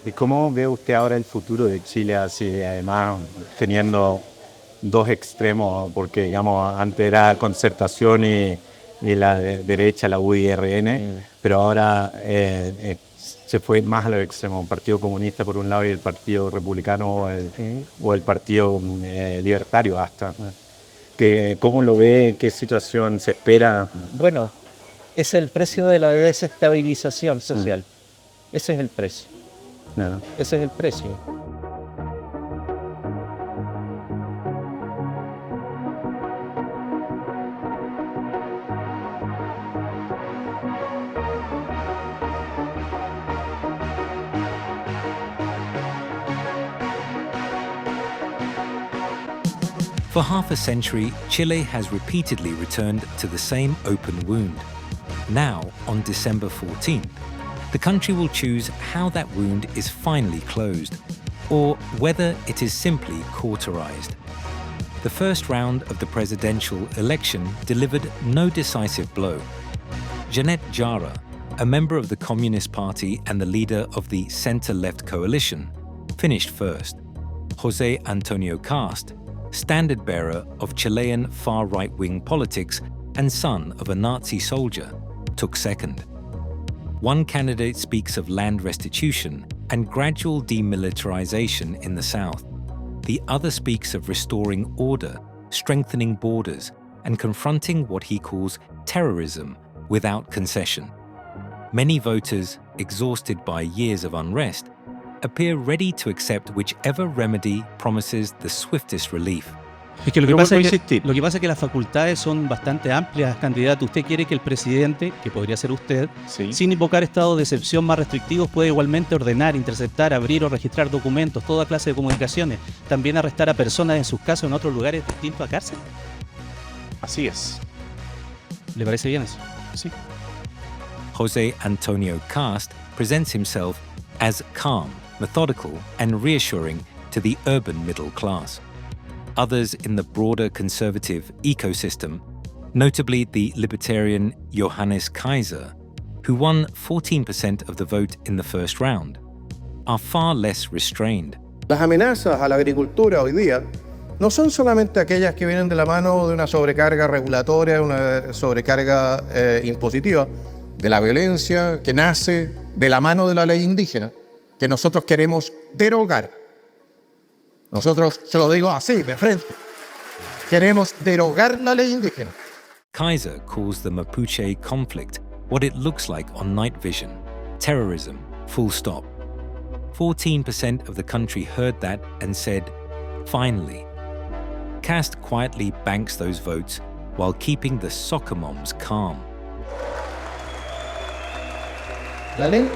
¿Y cómo ve usted ahora el futuro de Chile, así, además teniendo dos extremos? Porque, digamos, antes era concertación y la derecha, la UIRN, pero ahora se fue más a los extremos, un partido comunista por un lado y el partido republicano o el partido libertario hasta. ¿Cómo lo ve? ¿Qué situación se espera? Bueno, es el precio de la desestabilización social. Ese es el precio. Nada. Ese es el precio. For half a century, Chile has repeatedly returned to the same open wound. Now, on December 14th, the country will choose how that wound is finally closed, or whether it is simply cauterized. The first round of the presidential election delivered no decisive blow. Janet Jara, a member of the Communist Party and the leader of the center-left coalition, finished first. José Antonio Cast, standard-bearer of Chilean far-right-wing politics and son of a Nazi soldier, took second. One candidate speaks of land restitution and gradual demilitarization in the south. The other speaks of restoring order, strengthening borders, and confronting what he calls terrorism without concession. Many voters, exhausted by years of unrest, appear ready to accept whichever remedy promises the swiftest relief. Es que lo que Yo pasa vuelvo a es que, insistir. lo que pasa es que las facultades son bastante amplias, candidato. Usted quiere que el presidente, que podría ser usted, Sí. sin invocar estados de excepción más restrictivos, pueda igualmente ordenar, interceptar, abrir o registrar documentos, toda clase de comunicaciones, también arrestar a personas en sus casos en otros lugares distintos a cárcel. Así es. ¿Le parece bien eso? Sí. José Antonio Cast presents himself as calm, methodical, and reassuring to the urban middle class. Others in the broader conservative ecosystem, notably the libertarian Johannes Kaiser, who won 14% of the vote in the first round, are far less restrained. Las amenazas a la agricultura hoy día no son solamente aquellas que vienen de la mano de una sobrecarga regulatoria, una sobrecarga impositiva, de la violencia que nace de la mano de la ley indígena, que nosotros queremos derogar. Nosotros, se lo digo así, de frente, queremos derogar la ley indígena. Kaiser calls the Mapuche conflict what it looks like on night vision, terrorism, full stop. 14% of the country heard that and said, finally. Cast quietly banks those votes while keeping the soccer moms calm. La ley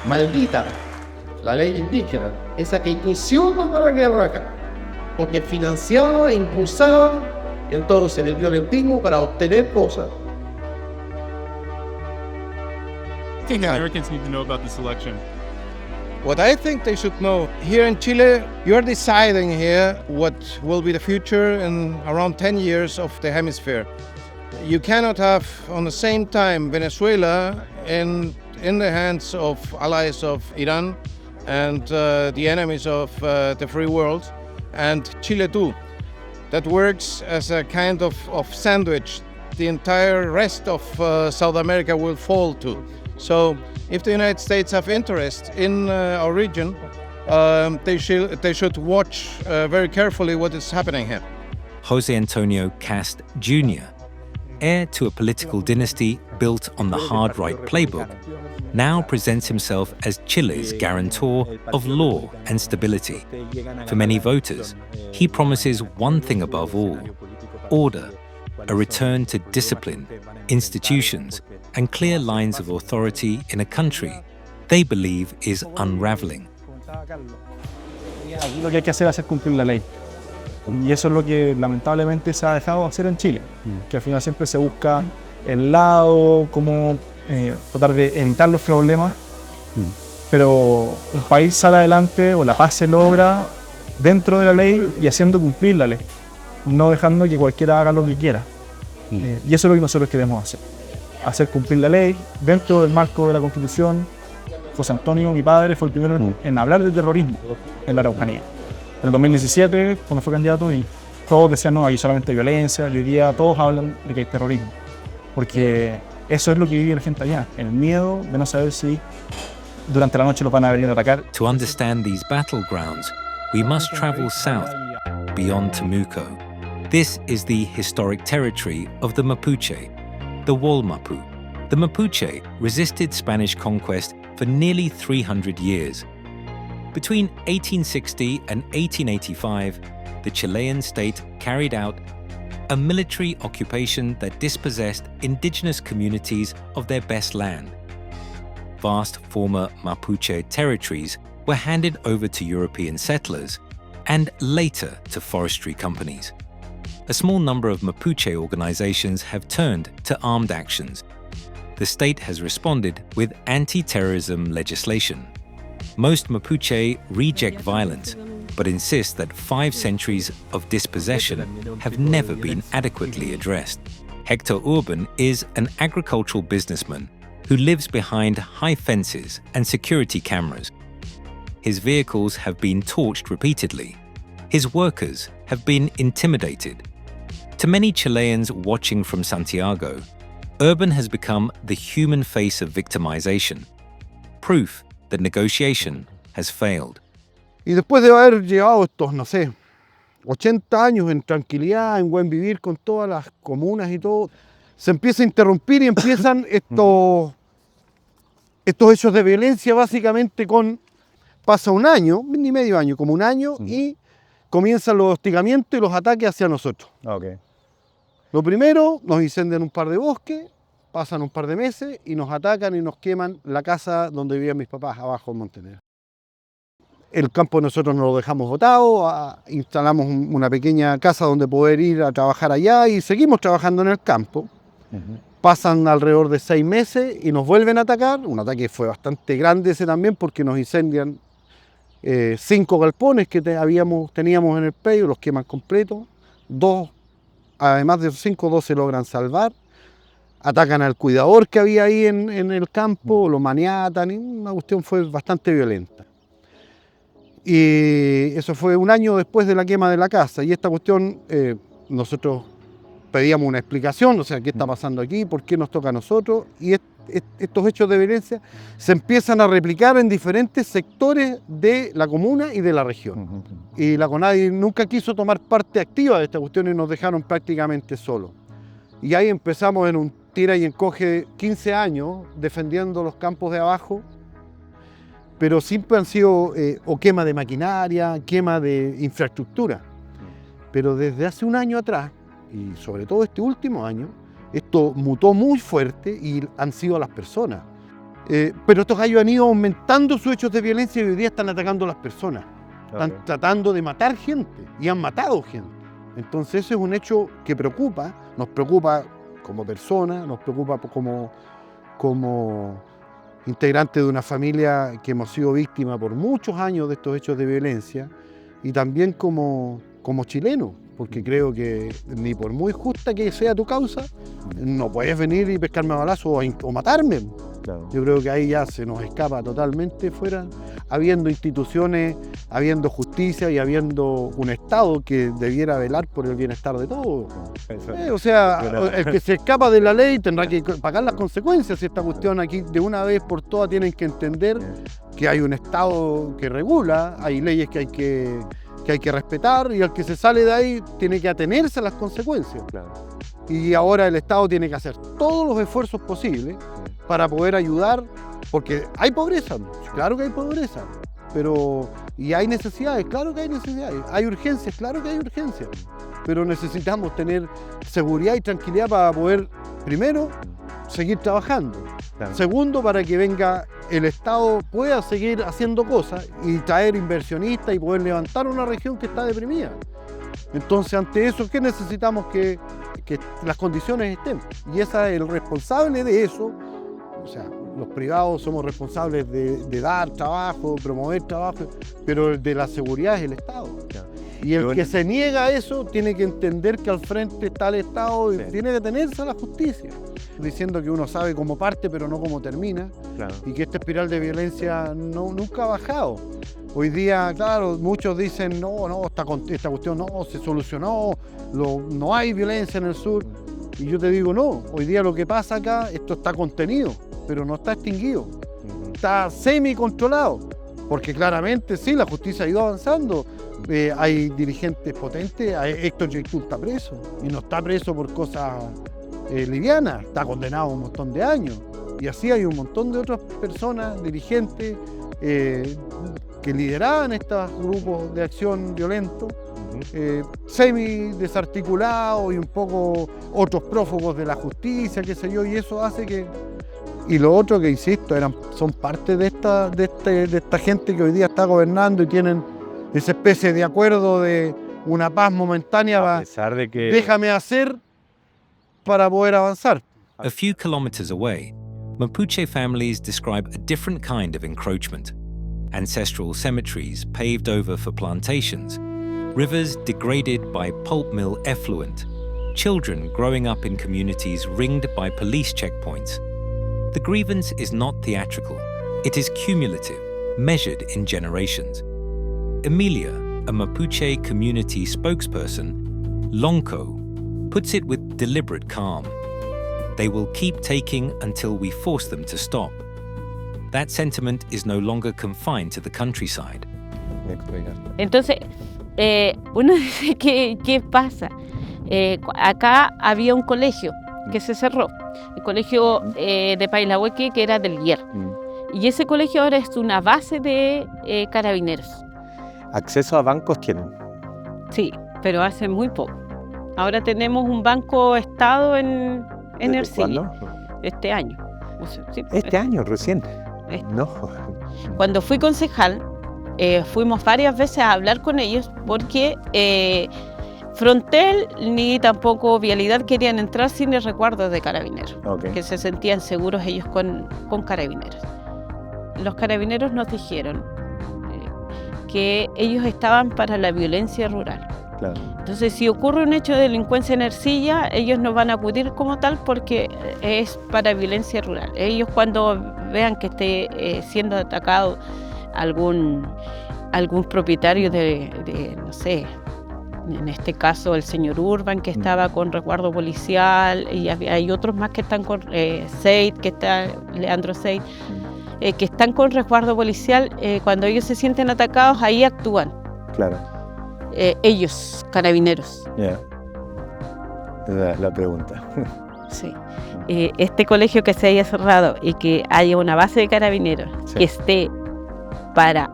maldita, la ley indígena, esa que inició toda la guerra acá, porque financiaba e impulsaba, y entonces el violentismo para obtener cosas. I think Americans need to know about this election. What I think they should know, here in Chile, you're deciding here what will be the future in around 10 years of the hemisphere. You cannot have, on the same time, Venezuela in the hands of allies of Iran and the enemies of the free world, and Chile too. That works as a kind of sandwich. The entire rest of South America will fall to. So if the United States have interest in our region, they should watch very carefully what is happening here. José Antonio Cast Jr., heir to a political dynasty built on the hard right playbook, now presents himself as Chile's guarantor of law and stability. For many voters, he promises one thing above all: order, a return to discipline, institutions, and clear lines of authority in a country they believe is unraveling. Aquí lo que hay que hacer es hacer cumplir la ley. Y eso es lo que lamentablemente se ha dejado de hacer en Chile, que al final siempre se busca el lado, cómo tratar de evitar los problemas, pero un país sale adelante o la paz se logra dentro de la ley y haciendo cumplir la ley, no dejando que cualquiera haga lo que quiera. Y eso es lo que nosotros queremos hacer cumplir la ley dentro del marco de la Constitución, José Antonio, mi padre, fue el primero en hablar de terrorismo en la Araucanía. En el 2017, cuando fue candidato, y todos decían, no, hay solamente violencia, y hoy día todos hablan de que hay terrorismo. Porque eso es lo que vive la gente allá, el miedo de no saber si durante la noche los van a venir a atacar. To understand these battlegrounds, we must travel south, beyond Temuco. This is the historic territory of the Mapuche, the Wallmapu. The Mapuche resisted Spanish conquest for nearly 300 years. Between 1860 and 1885, the Chilean state carried out a military occupation that dispossessed indigenous communities of their best land. Vast former Mapuche territories were handed over to European settlers and later to forestry companies. A small number of Mapuche organizations have turned to armed actions. The state has responded with anti-terrorism legislation. Most Mapuche reject violence, but insist that 5 centuries of dispossession have never been adequately addressed. Hector Urban is an agricultural businessman who lives behind high fences and security cameras. His vehicles have been torched repeatedly. His workers have been intimidated. To many Chileans watching from Santiago, Urban has become the human face of victimization, proof that negotiation has failed. Y después de haber llevado estos, no sé, 80 años en tranquilidad, en buen vivir con todas las comunas y todo, se empieza a interrumpir y empiezan estos hechos de violencia básicamente pasa un año, ni medio año, como un año, y comienzan los hostigamientos y los ataques hacia nosotros. Okay. Lo primero, nos incendian un par de bosques, pasan un par de meses y nos atacan y nos queman la casa donde vivían mis papás, abajo en Montenegro. El campo nosotros nos lo dejamos botado, instalamos una pequeña casa donde poder ir a trabajar allá y seguimos trabajando en el campo. Pasan alrededor de 6 meses y nos vuelven a atacar. Un ataque fue bastante grande ese también porque nos incendian 5 galpones que teníamos en el predio, los queman completos. 2, además de 5, 2 se logran salvar. Atacan al cuidador que había ahí en el campo, lo maniatan y una cuestión fue bastante violenta. Y eso fue un año después de la quema de la casa. Y esta cuestión, nosotros pedíamos una explicación, o sea, ¿qué está pasando aquí? ¿Por qué nos toca a nosotros? Y estos hechos de violencia se empiezan a replicar en diferentes sectores de la comuna y de la región. Y la CONADI nunca quiso tomar parte activa de esta cuestión y nos dejaron prácticamente solos. Y ahí empezamos en un tira y encoge de 15 años defendiendo los campos de abajo, pero siempre han sido o quema de maquinaria, quema de infraestructura. Pero desde hace un año atrás, y sobre todo este último año, esto mutó muy fuerte y han sido las personas. Pero estos gallos han ido aumentando sus hechos de violencia y hoy día están atacando a las personas. Están tratando de matar gente y han matado gente. Entonces ese es un hecho que preocupa, nos preocupa como persona, nos preocupa como integrante de una familia que hemos sido víctimas por muchos años de estos hechos de violencia y también como chileno, porque creo que ni por muy justa que sea tu causa, no puedes venir y pescarme a balazo o matarme. Claro. Yo creo que ahí ya se nos escapa totalmente fuera, habiendo instituciones, habiendo justicia y habiendo un Estado que debiera velar por el bienestar de todos. O sea, el que se escapa de la ley tendrá que pagar las consecuencias. Esta cuestión aquí de una vez por todas tienen que entender que hay un Estado que regula, hay leyes que hay que respetar y al que se sale de ahí tiene que atenerse a las consecuencias. Claro. Y ahora el Estado tiene que hacer todos los esfuerzos posibles para poder ayudar, porque hay pobreza, claro que hay pobreza, y hay necesidades, claro que hay necesidades, hay urgencias, claro que hay urgencias, pero necesitamos tener seguridad y tranquilidad para poder, primero, seguir trabajando, Claro. segundo, para que venga el Estado pueda seguir haciendo cosas y traer inversionistas y poder levantar una región que está deprimida. Entonces, ante eso, ¿qué necesitamos? Que las condiciones estén. Y esa es el responsable de eso. O sea, los privados somos responsables de dar trabajo, promover trabajo, pero el de la seguridad es el Estado. Y el que se niega a eso tiene que entender que al frente está el Estado y tiene que tenerse a la justicia, diciendo que uno sabe cómo parte pero no cómo termina, y que esta espiral de violencia nunca ha bajado. Hoy día, claro, muchos dicen, no, esta cuestión no, se solucionó, no hay violencia en el sur. Y yo te digo, no, hoy día lo que pasa acá, esto está contenido, pero no está extinguido, está semi-controlado, porque claramente sí, la justicia ha ido avanzando. Hay dirigentes potentes, Héctor Yaitul está preso, y no está preso por cosas livianas, está condenado a un montón de años. Y así hay un montón de otras personas, dirigentes, que lideraban estos grupos de acción violento, semi desarticulados y un poco otros prófugos de la justicia, qué sé yo, y eso hace que... Y lo otro que, insisto, son parte de esta gente que hoy día está gobernando y tienen esa especie de acuerdo de una paz momentánea, A pesar de que... déjame hacer para poder avanzar. A few kilometers away, Mapuche families describe a different kind of encroachment. Ancestral cemeteries paved over for plantations, rivers degraded by pulp mill effluent, children growing up in communities ringed by police checkpoints. The grievance is not theatrical, it is cumulative, measured in generations. Emilia, a Mapuche community spokesperson, Lonco, puts it with deliberate calm. They will keep taking until we force them to stop. That sentiment is no longer confined to the countryside. Entonces, uno dice, ¿qué pasa? Acá había un colegio que se cerró, el colegio de Pailahueque, que era del IER. Y ese colegio ahora es una base de carabineros. ¿Acceso a bancos tienen? Sí, pero hace muy poco. Ahora tenemos un banco estado en Ercilla. ¿Cuándo? Este año. O sea, sí, ¿Este año recién? No. Cuando fui concejal, fuimos varias veces a hablar con ellos porque Frontel ni tampoco Vialidad querían entrar sin el resguardo de carabineros, que se sentían seguros ellos con carabineros. Los carabineros nos dijeron que ellos estaban para la violencia rural. Claro. Entonces, si ocurre un hecho de delincuencia en Ercilla, ellos no van a acudir como tal porque es para violencia rural. Ellos, cuando vean que esté siendo atacado algún propietario de, no sé, en este caso el señor Urban, que estaba con resguardo policial, y hay otros más que están con Seid, que está Leandro Seid, que están con resguardo policial, cuando ellos se sienten atacados, ahí actúan. Claro. Ellos, carabineros. Yeah. La pregunta. Sí. Este colegio que se haya cerrado y que haya una base de carabineros que esté para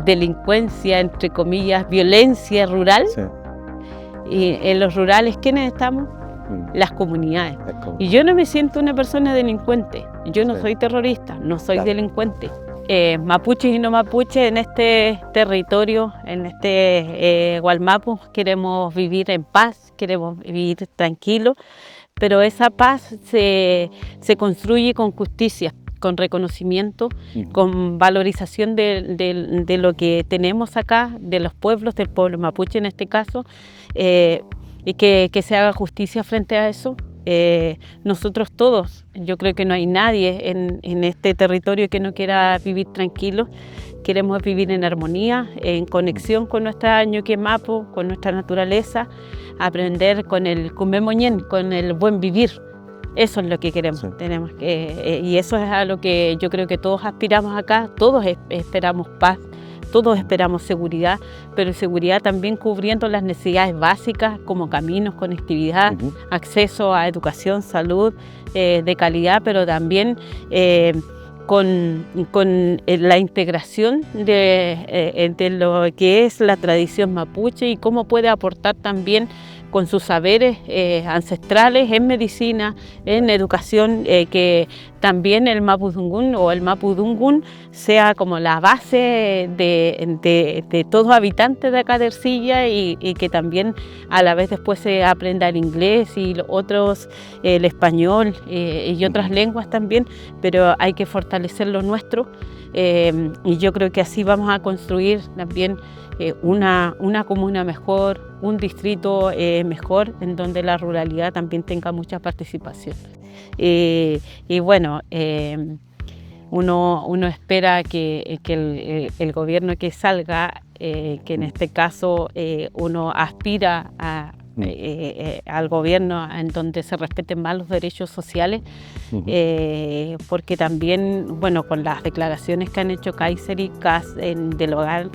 delincuencia, entre comillas, violencia rural. Y en los rurales, ¿quiénes estamos? Las comunidades. Y yo no me siento una persona delincuente. Yo no soy terrorista, no soy delincuente. Mapuches y no mapuches en este territorio, en este Gualmapu, queremos vivir en paz, queremos vivir tranquilos, pero esa paz se construye con justicia, con reconocimiento, con valorización de lo que tenemos acá, de los pueblos, del pueblo mapuche en este caso, y que se haga justicia frente a eso. Nosotros todos, yo creo que no hay nadie en este territorio que no quiera vivir tranquilo. Queremos vivir en armonía, en conexión con nuestra Ñuque Mapu, con nuestra naturaleza, aprender con el Cumemoñén, con el buen vivir. Eso es lo que queremos. Tenemos y eso es a lo que yo creo que todos aspiramos acá. Todos esperamos paz, todos esperamos seguridad, pero seguridad también cubriendo las necesidades básicas como caminos, conectividad, acceso a educación, salud de calidad, pero también con la integración de lo que es la tradición mapuche y cómo puede aportar también con sus saberes ancestrales en medicina, en educación, que también el mapudungún o el mapudungún sea como la base de todo habitante de acá de Ercilla y que también a la vez después se aprenda el inglés y otros, el español y otras lenguas también, pero hay que fortalecer lo nuestro y yo creo que así vamos a construir también una comuna mejor, un distrito mejor, en donde la ruralidad también tenga mucha participación. Y bueno, uno espera que el gobierno que salga, que en este caso uno aspira al gobierno en donde se respeten más los derechos sociales, porque también, bueno, con las declaraciones que han hecho Kaiser y Kast en derogar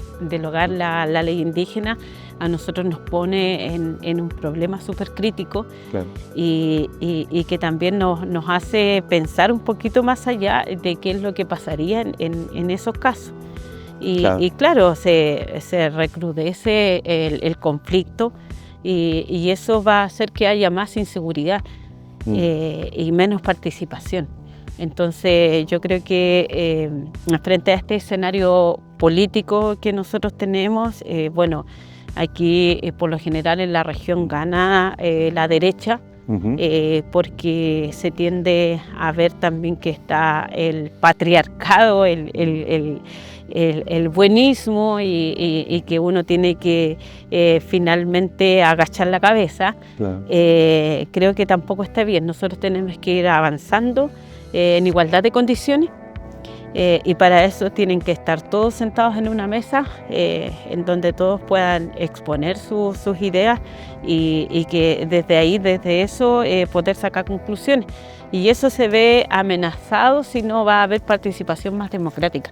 la ley indígena, a nosotros nos pone en un problema súper crítico. Claro. Y que también nos hace pensar un poquito más allá de qué es lo que pasaría en esos casos. Y claro, se recrudece el conflicto y eso va a hacer que haya más inseguridad y menos participación. Entonces yo creo que frente a este escenario político que nosotros tenemos, bueno, aquí por lo general en la región gana la derecha, porque se tiende a ver también que está el patriarcado, el buenismo y que uno tiene que finalmente agachar la cabeza. Claro. Creo que tampoco está bien. Nosotros tenemos que ir avanzando en igualdad de condiciones y para eso tienen que estar todos sentados en una mesa en donde todos puedan exponer sus ideas y que desde eso poder sacar conclusiones. Y eso se ve amenazado si no va a haber participación más democrática.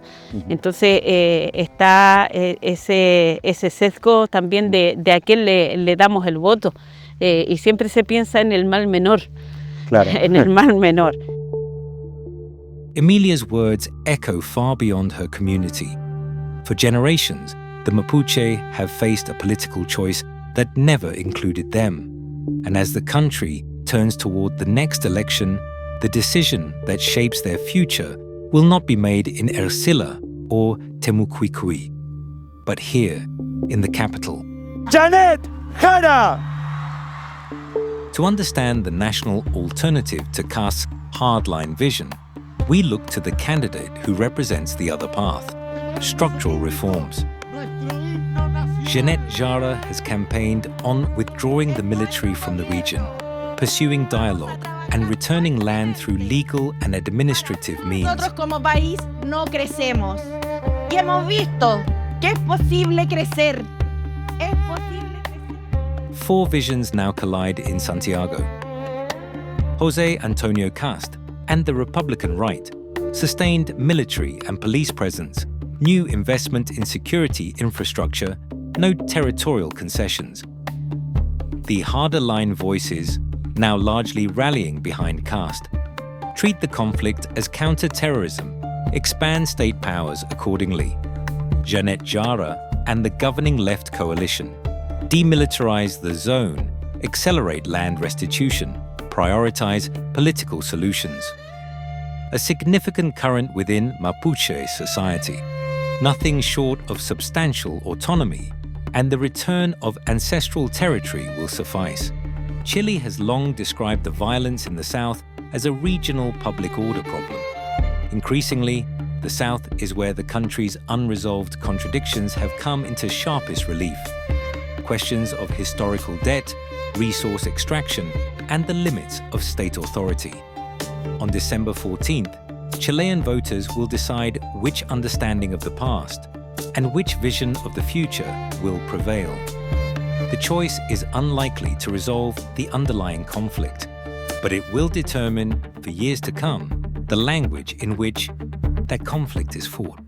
Entonces está ese sesgo también de a quién le damos el voto y siempre se piensa en el mal menor. Claro. En el mal menor. Emilia's words echo far beyond her community. For generations, the Mapuche have faced a political choice that never included them. And as the country turns toward the next election, the decision that shapes their future will not be made in Ercilla or Temucuicui, but here, in the capital. Janet Jara! To understand the national alternative to Kast's hardline vision, we look to the candidate who represents the other path, structural reforms. Jeanette Jara has campaigned on withdrawing the military from the region, pursuing dialogue and returning land through legal and administrative means. Nosotros como país no crecemos y hemos visto que es posible crecer. Es posible crecer. Four visions now collide in Santiago. José Antonio Kast and the Republican right, sustained military and police presence, new investment in security infrastructure, no territorial concessions. The harder-line voices, now largely rallying behind Kast, treat the conflict as counter-terrorism, expand state powers accordingly. Jeanette Jara and the governing left coalition demilitarize the zone, accelerate land restitution, prioritize political solutions. A significant current within Mapuche society, nothing short of substantial autonomy, and the return of ancestral territory will suffice. Chile has long described the violence in the south as a regional public order problem. Increasingly, the south is where the country's unresolved contradictions have come into sharpest relief. Questions of historical debt, resource extraction, and the limits of state authority. On December 14th, Chilean voters will decide which understanding of the past and which vision of the future will prevail. The choice is unlikely to resolve the underlying conflict, but it will determine, for years to come, the language in which that conflict is fought.